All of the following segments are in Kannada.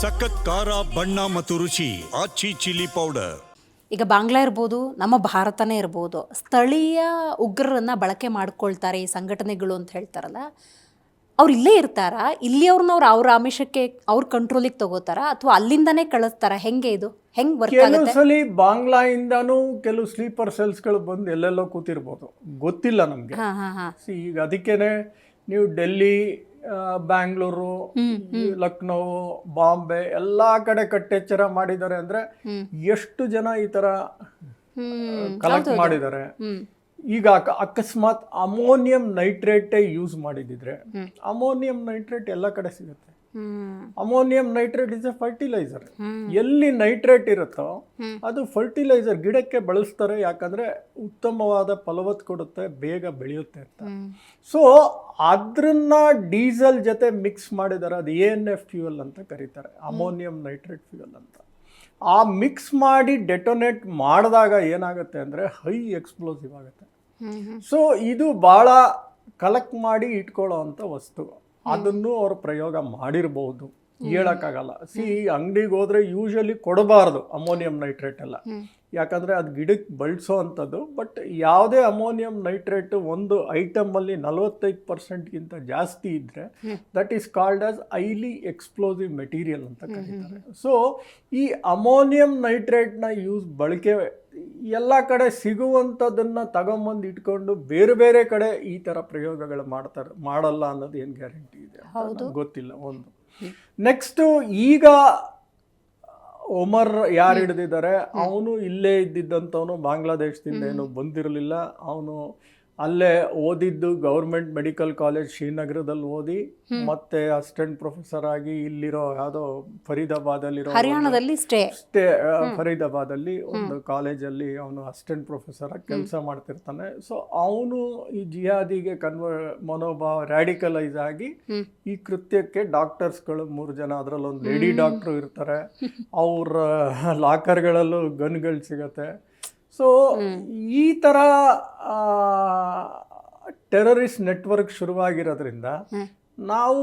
ಸಖತ್ ಖಾರ ಬಣ್ಣ ಮತ್ತು ರುಚಿ ಆಚಿ ಚಿಲ್ಲಿ ಪೌಡರ್. ಈಗ ಬಾಂಗ್ಲಾ ಇರ್ಬೋದು, ನಮ್ಮ ಭಾರತನೇ ಇರ್ಬೋದು, ಸ್ಥಳೀಯ ಉಗ್ರರನ್ನ ಬಳಕೆ ಮಾಡ್ಕೊಳ್ತಾರೆ ಈ ಸಂಘಟನೆಗಳು ಅಂತ ಹೇಳ್ತಾರಲ್ಲ, ಅವ್ರು ಇಲ್ಲೇ ಇರ್ತಾರಾ? ಇಲ್ಲಿಯವ್ರನ್ನ ಅವ್ರ ಆಮಿಷಕ್ಕೆ ಅವ್ರ ಕಂಟ್ರೋಲಿಗೆ ತಗೋತಾರ ಅಥವಾ ಅಲ್ಲಿಂದನೇ ಕಳಿಸ್ತಾರ? ಹೆಂಗೆ ಇದು ಹೆಂಗ್ ವರ್ಕ್ ಕೆಲವು ಆಗುತ್ತೆ? ಸಲ ಬಾಂಗ್ಲಾಯಿಂದಾನು ಕೆಲವು ಸ್ಲೀಪರ್ ಸೆಲ್ಸ್ಗಳು ಬಂದು ಎಲ್ಲೆಲ್ಲೋ ಕೂತಿರ್ಬೋದು, ಗೊತ್ತಿಲ್ಲ ನಮಗೆ. ಹಾ ಹಾ ಹಾ ಈಗ ಅದಕ್ಕೇನೆ ನೀವು ಡೆಲ್ಲಿ, ಬ್ಯಾಂಗ್ಳೂರು, ಲಕ್ನೋ, ಬಾಂಬೆ ಎಲ್ಲಾ ಕಡೆ ಕಟ್ಟೆಚ್ಚರ ಮಾಡಿದ್ದಾರೆ. ಅಂದ್ರೆ ಎಷ್ಟು ಜನ ಈ ತರ ಕಲೆಕ್ಟ್ ಮಾಡಿದ್ದಾರೆ. ಈಗ ಅಕಸ್ಮಾತ್ ಅಮೋನಿಯಂ ನೈಟ್ರೇಟೇ ಯೂಸ್ ಮಾಡಿದಿದ್ರೆ, ಅಮೋನಿಯಂ ನೈಟ್ರೇಟ್ ಎಲ್ಲ ಕಡೆ ಸಿಗುತ್ತೆ. Ammonium nitrate is a fertiliser. ಎಲ್ಲಿ ನೈಟ್ರೇಟ್ ಇರುತ್ತೋ ಅದು ಫರ್ಟಿಲೈಸರ್, ಗಿಡಕ್ಕೆ ಬಳಸ್ತಾರೆ. ಯಾಕಂದ್ರೆ ಉತ್ತಮವಾದ ಫಲವತ್ತು ಕೊಡುತ್ತೆ, ಬೇಗ ಬೆಳೆಯುತ್ತೆ ಅಂತ. ಸೊ ಅದ್ರನ್ನ ಡೀಸೆಲ್ ಜೊತೆ ಮಿಕ್ಸ್ ಮಾಡಿದ್ದಾರೆ. ಅದು ANF ಫ್ಯೂಯಲ್ ಅಂತ ಕರೀತಾರೆ, ಅಮೋನಿಯಂ ನೈಟ್ರೇಟ್ ಫ್ಯೂಯಲ್ ಅಂತ. ಆ ಮಿಕ್ಸ್ ಮಾಡಿ ಡೆಟೋನೇಟ್ ಮಾಡಿದಾಗ ಏನಾಗುತ್ತೆ ಅಂದರೆ ಹೈ ಎಕ್ಸ್ಪ್ಲೋಸಿವ್ ಆಗುತ್ತೆ. ಸೊ ಇದು ಭಾಳ ಕಲೆಕ್ಟ್ ಮಾಡಿ ಇಟ್ಕೊಳ್ಳೋ ಅಂಥ ವಸ್ತು. ಅದನ್ನು ಅವರು ಪ್ರಯೋಗ ಮಾಡಿರ್ಬೋದು, ಹೇಳೋಕ್ಕಾಗಲ್ಲ. ಅಂಗಡಿಗೆ ಹೋದರೆ ಯೂಶಲಿ ಕೊಡಬಾರ್ದು ಅಮೋನಿಯಂ ನೈಟ್ರೇಟ್ ಎಲ್ಲ, ಯಾಕಂದರೆ ಅದು ಗಿಡಕ್ಕೆ ಬಳಸೋ ಅಂಥದ್ದು. ಬಟ್ ಯಾವುದೇ ಅಮೋನಿಯಂ ನೈಟ್ರೇಟ್ ಒಂದು ಐಟಮಲ್ಲಿ 45%ಗಿಂತ ಜಾಸ್ತಿ ಇದ್ದರೆ that is called as highly explosive material ಅಂತ ಕರೀತಾರೆ. ಸೊ ಈ ಅಮೋನಿಯಂ ನೈಟ್ರೇಟ್ನ ಬಳಕೆ ಎಲ್ಲ ಕಡೆ ಸಿಗುವಂಥದ್ದನ್ನು ತಗೊಂಬಂದು ಇಟ್ಕೊಂಡು ಬೇರೆ ಬೇರೆ ಕಡೆ ಈ ಥರ ಪ್ರಯೋಗಗಳು ಮಾಡಲ್ಲ ಅನ್ನೋದು ಏನು ಗ್ಯಾರಂಟಿ ಇದೆ ಗೊತ್ತಿಲ್ಲ. ಒಂದು ನೆಕ್ಸ್ಟು, ಈಗ ಒಮರ್ ಯಾರು ಹಿಡಿದಿದ್ದಾರೆ, ಅವನು ಇಲ್ಲೇ ಇದ್ದಿದ್ದಂಥವನು, ಬಾಂಗ್ಲಾದೇಶದಿಂದ ಏನು ಬಂದಿರಲಿಲ್ಲ. ಅವನು ಅಲ್ಲೇ ಓದಿದ್ದು ಗೌರ್ಮೆಂಟ್ ಮೆಡಿಕಲ್ ಕಾಲೇಜ್ ಶ್ರೀನಗರದಲ್ಲಿ ಓದಿ, ಮತ್ತೆ ಅಸಿಸ್ಟೆಂಟ್ ಪ್ರೊಫೆಸರ್ ಆಗಿ ಇಲ್ಲಿರೋ ಯಾವುದೋ ಫರೀದಾಬಾದಲ್ಲಿರೋ ಹರಿಯಾಣದಲ್ಲಿ ಫರೀದಾಬಾದಲ್ಲಿ ಒಂದು ಕಾಲೇಜಲ್ಲಿ ಅವನು ಅಸಿಸ್ಟೆಂಟ್ ಪ್ರೊಫೆಸರ್ ಆಗಿ ಕೆಲಸ ಮಾಡ್ತಿರ್ತಾನೆ. ಸೊ ಅವನು ಈ ಜಿಹಾದಿಗೆ ಮನೋಭಾವ ರ್ಯಾಡಿಕಲೈಸ್ ಆಗಿ ಈ ಕೃತ್ಯಕ್ಕೆ ಡಾಕ್ಟರ್ಸ್ಗಳು 3 ಜನ, ಅದರಲ್ಲೊಂದು ಲೇಡಿ ಡಾಕ್ಟ್ರು ಇರ್ತಾರೆ, ಅವ್ರ ಲಾಕರ್ಗಳಲ್ಲೂ ಗನ್ಗಳು ಸಿಗತ್ತೆ. ಸೊ ಈ ಥರ ಟೆರರಿಸ್ಟ್ ನೆಟ್ವರ್ಕ್ ಶುರುವಾಗಿರೋದ್ರಿಂದ ನಾವು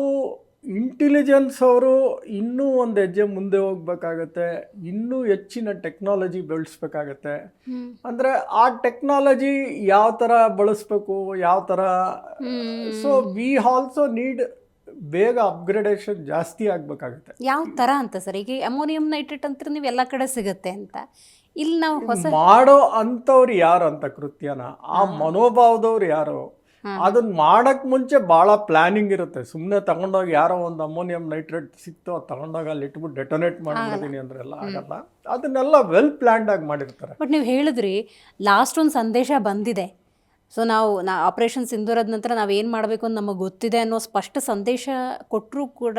ಇಂಟೆಲಿಜೆನ್ಸ್ ಅವರು ಇನ್ನೂ ಒಂದು ಹೆಜ್ಜೆ ಮುಂದೆ ಹೋಗ್ಬೇಕಾಗತ್ತೆ, ಇನ್ನೂ ಹೆಚ್ಚಿನ ಟೆಕ್ನಾಲಜಿ ಬೆಳೆಸ್ಬೇಕಾಗತ್ತೆ. ಅಂದರೆ ಆ ಟೆಕ್ನಾಲಜಿ ಯಾವ ಥರ ಬಳಸಬೇಕು, ಯಾವ ಥರ. ಸೊ ವಿ ಆಲ್ಸೋ ನೀಡ್ ಬೇಗ ಅಪ್ಗ್ರೇಡೇಷನ್ ಜಾಸ್ತಿ ಆಗಬೇಕಾಗುತ್ತೆ. ಯಾವ ಥರ ಅಂತ ಸರ್? ಈಗ ಅಮೋನಿಯಂ ನೈಟ್ರೇಟ್ ಅಂತ ನೀವು ಎಲ್ಲ ಕಡೆ ಸಿಗುತ್ತೆ ಅಂತ, ಇಲ್ಲಿ ನಾವು ಮಾಡೋ ಅಂಥವ್ರು ಯಾರು ಅಂತ ಕೃತ್ಯನ, ಆ ಮನೋಭಾವದವ್ರು ಯಾರು, ಅದನ್ನ ಮಾಡಕ್ ಮುಂಚೆ ಭಾಳ ಪ್ಲಾನಿಂಗ್ ಇರುತ್ತೆ. ಸುಮ್ಮನೆ ತಗೊಂಡೋಗಿ ಯಾರೋ ಒಂದು ಅಮೋನಿಯಂ ನೈಟ್ರೇಟ್ ಸಿಕ್ತು, ಅದು ತಗೊಂಡೋಗಿ ಅಲ್ಲಿ ಇಟ್ಬಿಟ್ಟು ಡೆಟೋನೇಟ್ ಮಾಡ್ಬಿಡ್ತೀನಿ ಅಂದ್ರೆ ಎಲ್ಲ ಆಗಲ್ಲ. ಅದನ್ನೆಲ್ಲ ವೆಲ್ ಪ್ಲಾನ್ಡ್ ಆಗಿ ಮಾಡಿರ್ತಾರೆ. ಬಟ್ ನೀವು ಹೇಳಿದ್ರಿ ಲಾಸ್ಟ್ ಒಂದು ಸಂದೇಶ ಬಂದಿದೆ. ಸೊ ನಾವು ಆಪರೇಷನ್ ಸಿಂಧೂರದ ನಂತರ ನಾವು ಏನು ಮಾಡಬೇಕು ಅಂತ ನಮಗೆ ಗೊತ್ತಿದೆ ಅನ್ನೋ ಸ್ಪಷ್ಟ ಸಂದೇಶ ಕೊಟ್ಟರೂ ಕೂಡ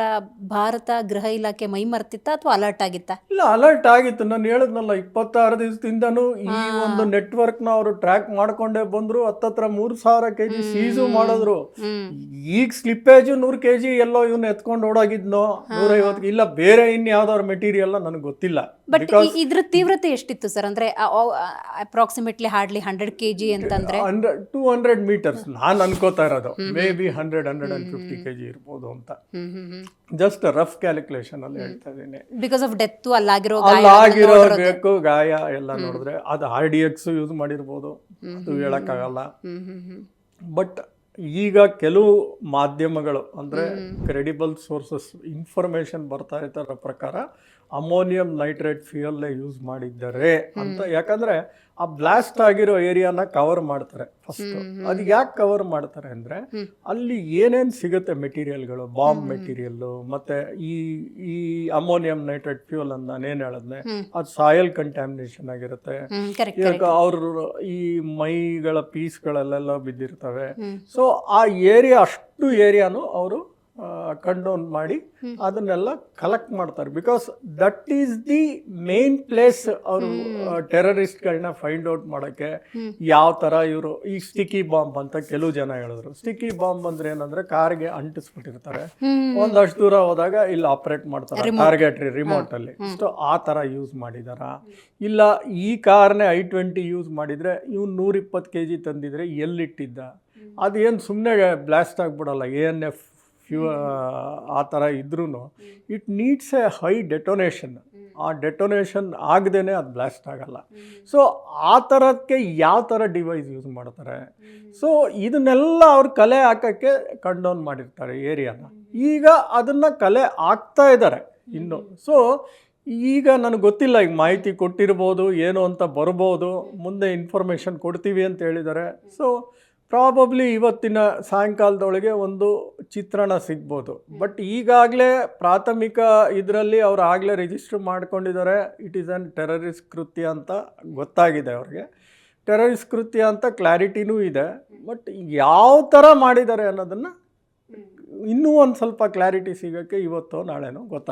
ಭಾರತ ಗೃಹ ಇಲಾಖೆ ಮೈ ಮರ್ತಿತ್ತ ಅಥವಾ ಅಲರ್ಟ್ ಆಗಿತ್ತಾ? ಇಲ್ಲ, ಅಲರ್ಟ್ ಆಗಿತ್ತು. ನಾನು ಹೇಳಿದ್ನಲ್ಲ, 26 ದಿವಸದಿಂದನೂ ಈ ಒಂದು ನೆಟ್ವರ್ಕ್ನ ಅವರು ಟ್ರ್ಯಾಕ್ ಮಾಡ್ಕೊಂಡೇ ಬಂದ್ರು. ಹತ್ತತ್ರ 3,000 kg ಸೀಸು ಮಾಡಿದ್ರು. ಈಗ ಸ್ಲಿಪ್ಪೇಜು 100 kg ಎಲ್ಲೋ ಇವನು ಎತ್ಕೊಂಡು ಓಡೋಗಿದ್ನೋ, 150 ಇಲ್ಲ ಬೇರೆ ಇನ್ಯಾವ್ದಾದ್ರು ಮೆಟೀರಿಯಲ್ ನನಗೆ ಗೊತ್ತಿಲ್ಲ. ಬಟ್ ಇದ್ರ ತೀವ್ರತೆ ಎಷ್ಟಿತ್ತು ಸರ್? ಅಂದ್ರೆ ಅಪ್ರಾಕ್ಸಿಮೇಟ್ಲಿ ಹಾರ್ಡ್ಲಿ 100 kg ಅಂತಂದ್ರೆ 200 meters ನಾನು ಅನ್ಕೋತಾ ಇರೋದು. ಮೇ ಬಿ 100-150 kg ಇರ್ಬೋದು ಅಂತ, ಜಸ್ಟ್ ರಫ್ ಕ್ಯಾಲ್ಕುಲೇಷನ್ ಅಲ್ಲಿ ಹೇಳ್ತಾ ಇದ್ದೀನಿ. ಬಿಕಾಸ್ ಆಫ್ ಡೆತ್ ಅಲ್ಲಾಗಿರೋ ಗಾಯ ಎಲ್ಲ ನೋಡಿದ್ರೆ ಅದು RDX ಯೂಸ್ ಮಾಡಿರ್ಬೋದು, ಅದು ಹೇಳಕ್ಕಾಗಲ್ಲ. ಬಟ್ ಈಗ ಕೆಲವು ಮಾಧ್ಯಮಗಳು ಅಂದರೆ ಕ್ರೆಡಿಬಲ್ ಸೋರ್ಸಸ್ ಇನ್ಫಾರ್ಮೇಶನ್ ಬರ್ತಾ ಇರೋ ಪ್ರಕಾರ ಅಮೋನಿಯಂ ನೈಟ್ರೇಟ್ ಫ್ಯೂಯಲ್ಲೇ ಯೂಸ್ ಮಾಡಿದ್ದಾರೆ ಅಂತ. ಯಾಕಂದರೆ ಆ ಬ್ಲಾಸ್ಟ್ ಆಗಿರೋ ಏರಿಯಾನ ಕವರ್ ಮಾಡ್ತಾರೆ ಫಸ್ಟ್. ಅದು ಯಾಕೆ ಕವರ್ ಮಾಡ್ತಾರೆ ಅಂದರೆ ಅಲ್ಲಿ ಏನೇನು ಸಿಗುತ್ತೆ ಮೆಟೀರಿಯಲ್ಗಳು, ಬಾಂಬ್ ಮೆಟೀರಿಯಲ್ಲು, ಮತ್ತು ಈ ಅಮೋನಿಯಂ ನೈಟ್ರೇಟ್ ಫ್ಯೂಯಲ್ ಅಂತ ನಾನೇನು ಹೇಳಿದ್ನೆ, ಅದು ಸಾಯಿಲ್ ಕಂಟ್ಯಾಮಿನೇಷನ್ ಆಗಿರುತ್ತೆ. ಅವ್ರ ಈ ಮೈಗಳ ಪೀಸ್ಗಳಲ್ಲೆಲ್ಲ ಬಿದ್ದಿರ್ತವೆ. ಸೊ ಆ ಏರಿಯಾ, ಅಷ್ಟು ಏರಿಯಾನು ಅವರು ಕಂಡೌನ್ ಮಾಡಿ ಅದನ್ನೆಲ್ಲ ಕಲೆಕ್ಟ್ ಮಾಡ್ತಾರೆ. Because that is the main place ಅವರು ಟೆರರಿಸ್ಟ್ಗಳನ್ನ ಫೈಂಡ್ ಔಟ್ ಮಾಡೋಕ್ಕೆ. ಯಾವ ಥರ ಇವರು ಈ ಸ್ಟಿಕ್ಕಿ ಬಾಂಬ್ ಅಂತ ಕೆಲವು ಜನ ಹೇಳಿದ್ರು. ಸ್ಟಿಕ್ಕಿ ಬಾಂಬ್ ಅಂದ್ರೆ ಏನಂದ್ರೆ ಕಾರ್ಗೆ ಅಂಟಿಸ್ಬಿಟ್ಟಿರ್ತಾರೆ, ಒಂದಷ್ಟು ದೂರ ಹೋದಾಗ ಇಲ್ಲಿ ಆಪರೇಟ್ ಮಾಡ್ತಾರೆ ಟಾರ್ಗೆಟ್ರಿ ರಿಮೋಟ್ ಅಲ್ಲಿ. ಸೊ ಆ ಥರ ಯೂಸ್ ಮಾಡಿದಾರ. ಇಲ್ಲ ಈ ಕಾರ್ನೇ I-20 ಯೂಸ್ ಮಾಡಿದ್ರೆ ಇವ್ನು 120 kg ತಂದಿದ್ರೆ ಎಲ್ಲಿಟ್ಟಿದ್ದ, ಅದೇನು ಸುಮ್ಮನೆ ಬ್ಲಾಸ್ಟ್ ಆಗ್ಬಿಡಲ್ಲ. ANF ಆ ಥರ ಇದ್ರೂ ಇಟ್ ನೀಡ್ಸ್ ಎ ಹೈ ಡೆಟೊನೇಷನ್. ಆ ಡೆಟೊನೇಷನ್ ಆಗದೇ ಅದು ಬ್ಲಾಸ್ಟ್ ಆಗಲ್ಲ. ಸೊ ಆ ಥರಕ್ಕೆ ಯಾವ ಥರ ಡಿವೈಸ್ ಯೂಸ್ ಮಾಡ್ತಾರೆ. ಸೊ ಇದನ್ನೆಲ್ಲ ಅವ್ರು ಕಲೆ ಹಾಕೋಕ್ಕೆ ಕಂಡೌನ್ ಮಾಡಿರ್ತಾರೆ ಏರಿಯಾನ. ಈಗ ಅದನ್ನು ಕಲೆ ಹಾಕ್ತಾ ಇದ್ದಾರೆ ಇನ್ನು. ಸೊ ಈಗ ನನಗೆ ಗೊತ್ತಿಲ್ಲ, ಈಗ ಮಾಹಿತಿ ಕೊಟ್ಟಿರ್ಬೋದು, ಏನು ಅಂತ ಬರ್ಬೋದು, ಮುಂದೆ ಇನ್ಫಾರ್ಮೇಷನ್ ಕೊಡ್ತೀವಿ ಅಂತ ಹೇಳಿದ್ದಾರೆ. ಸೊ ಪ್ರಾಬಬ್ಲಿ ಇವತ್ತಿನ ಸಾಯಂಕಾಲದೊಳಗೆ ಒಂದು ಚಿತ್ರಣ ಸಿಗ್ಬೋದು. ಬಟ್ ಈಗಾಗಲೇ ಪ್ರಾಥಮಿಕ ಇದರಲ್ಲಿ ಅವ್ರು ಆಗಲೇ ರಿಜಿಸ್ಟರ್ ಮಾಡ್ಕೊಂಡಿದ್ದಾರೆ. ಇಟ್ ಈಸ್ ಆನ್ ಟೆರರಿಸ್ಟ್ ಕೃತ್ಯ ಅಂತ ಗೊತ್ತಾಗಿದೆ ಅವ್ರಿಗೆ. ಟೆರರಿಸ್ಟ್ ಕೃತ್ಯ ಅಂತ ಕ್ಲಾರಿಟಿನೂ ಇದೆ. ಬಟ್ ಯಾವ ಥರ ಮಾಡಿದ್ದಾರೆ ಅನ್ನೋದನ್ನು ಇನ್ನೂ ಒಂದು ಸ್ವಲ್ಪ ಕ್ಲಾರಿಟಿ ಸಿಗೋಕ್ಕೆ ಇವತ್ತೋ ನಾಳೆನೋ ಗೊತ್ತಾಗುತ್ತೆ.